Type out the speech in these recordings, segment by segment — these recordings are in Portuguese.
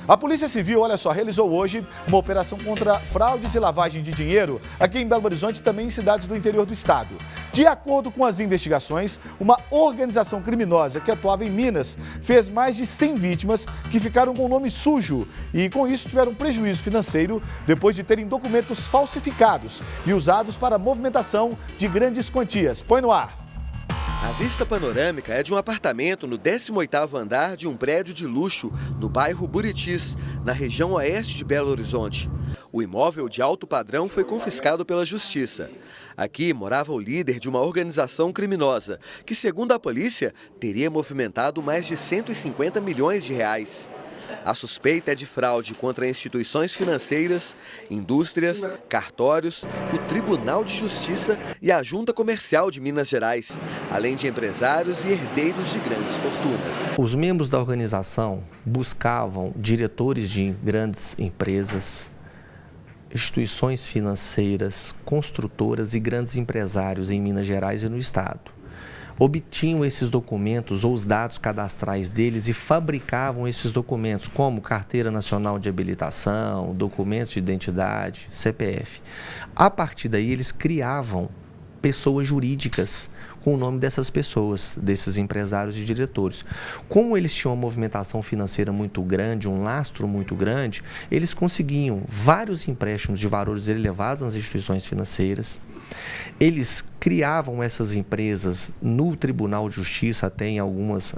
A Polícia Civil, olha só, realizou hoje uma operação contra fraudes e lavagem de dinheiro aqui em Belo Horizonte e também em cidades do interior do estado. De acordo com as investigações, uma organização criminosa que atuava em Minas fez mais de 100 vítimas que ficaram com o nome sujo e com isso tiveram prejuízo financeiro depois de terem documentos falsificados e usados para a movimentação de grandes quantias. Põe no ar. A vista panorâmica é de um apartamento no 18º andar de um prédio de luxo no bairro Buritis, na região oeste de Belo Horizonte. O imóvel de alto padrão foi confiscado pela Justiça. Aqui morava o líder de uma organização criminosa, que, segundo a polícia, teria movimentado mais de 150 milhões de reais. A suspeita é de fraude contra instituições financeiras, indústrias, cartórios, o Tribunal de Justiça e a Junta Comercial de Minas Gerais, além de empresários e herdeiros de grandes fortunas. Os membros da organização buscavam diretores de grandes empresas, instituições financeiras, construtoras e grandes empresários em Minas Gerais e no estado. Obtinham esses documentos ou os dados cadastrais deles e fabricavam esses documentos, como Carteira Nacional de Habilitação, documentos de identidade, CPF. A partir daí, eles criavam pessoas jurídicas com o nome dessas pessoas, desses empresários e diretores. Como eles tinham uma movimentação financeira muito grande, um lastro muito grande, eles conseguiam vários empréstimos de valores elevados nas instituições financeiras. Eles criavam essas empresas no Tribunal de Justiça, até em algumas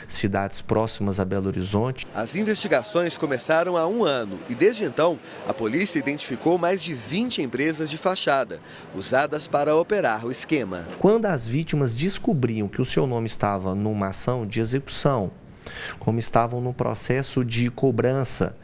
cidades próximas a Belo Horizonte. As investigações começaram há um ano e, desde então, a polícia identificou mais de 20 empresas de fachada, usadas para operar o esquema. Quando as vítimas descobriam que o seu nome estava numa ação de execução, como estavam no processo de cobrança,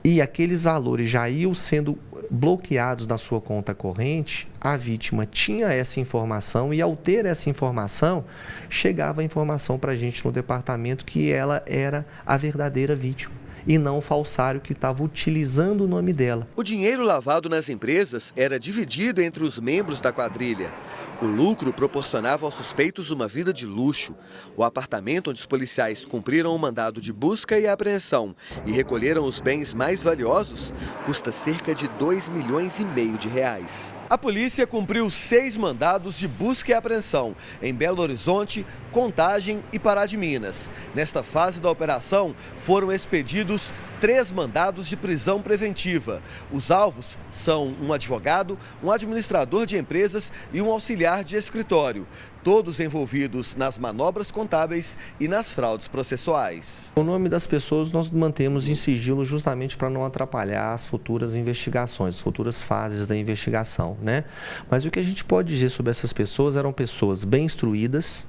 e aqueles valores já iam sendo bloqueados na sua conta corrente, a vítima tinha essa informação e, ao ter essa informação, chegava a informação para a gente no departamento que ela era a verdadeira vítima e não o falsário que estava utilizando o nome dela. O dinheiro lavado nas empresas era dividido entre os membros da quadrilha. O lucro proporcionava aos suspeitos uma vida de luxo. O apartamento onde os policiais cumpriram o mandado de busca e apreensão e recolheram os bens mais valiosos custa cerca de 2,5 milhões de reais. A polícia cumpriu 6 mandados de busca e apreensão em Belo Horizonte, Contagem e Pará de Minas. Nesta fase da operação foram expedidos 3 mandados de prisão preventiva. Os alvos são um advogado, um administrador de empresas e um auxiliar de escritório, todos envolvidos nas manobras contábeis e nas fraudes processuais. O nome das pessoas nós mantemos em sigilo justamente para não atrapalhar as futuras investigações, as futuras fases da investigação, Mas o que a gente pode dizer sobre essas pessoas eram pessoas bem instruídas,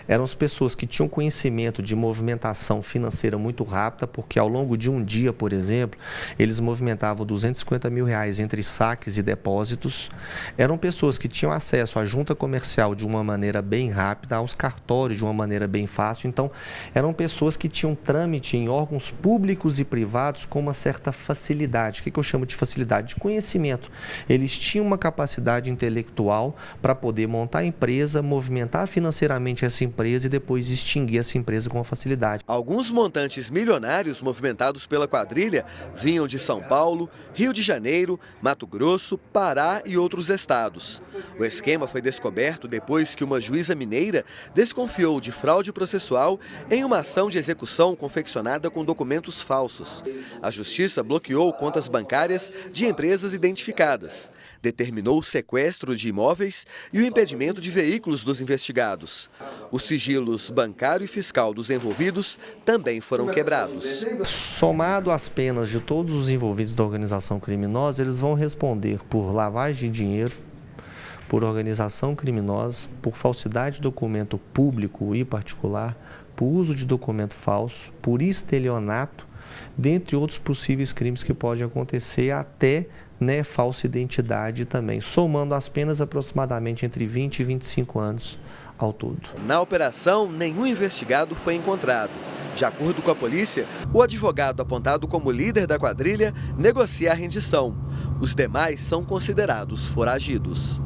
eram as pessoas que tinham conhecimento de movimentação financeira muito rápida, porque ao longo de um dia, por exemplo, eles movimentavam 250 mil reais entre saques e depósitos. Eram pessoas que tinham acesso à junta comercial de uma maneira bem rápida, aos cartórios de uma maneira bem fácil. Então, eram pessoas que tinham trâmite em órgãos públicos e privados com uma certa facilidade. O que eu chamo de facilidade? De conhecimento. Eles tinham uma capacidade intelectual para poder montar a empresa, movimentar financeiramente essa empresa e depois extinguir essa empresa com facilidade. Alguns montantes milionários movimentados pela quadrilha vinham de São Paulo, Rio de Janeiro, Mato Grosso, Pará e outros estados. O esquema foi descoberto depois que uma juíza mineira desconfiou de fraude processual em uma ação de execução confeccionada com documentos falsos. A justiça bloqueou contas bancárias de empresas identificadas, determinou o sequestro de imóveis e o impedimento de veículos dos investigados. Os sigilos bancário e fiscal dos envolvidos também foram quebrados. Somado às penas de todos os envolvidos da organização criminosa, eles vão responder por lavagem de dinheiro, por organização criminosa, por falsidade de documento público e particular, por uso de documento falso, por estelionato, dentre outros possíveis crimes que podem acontecer, até falsa identidade também, somando as penas aproximadamente entre 20 e 25 anos ao todo. Na operação, nenhum investigado foi encontrado. De acordo com a polícia, o advogado apontado como líder da quadrilha negocia a rendição. Os demais são considerados foragidos.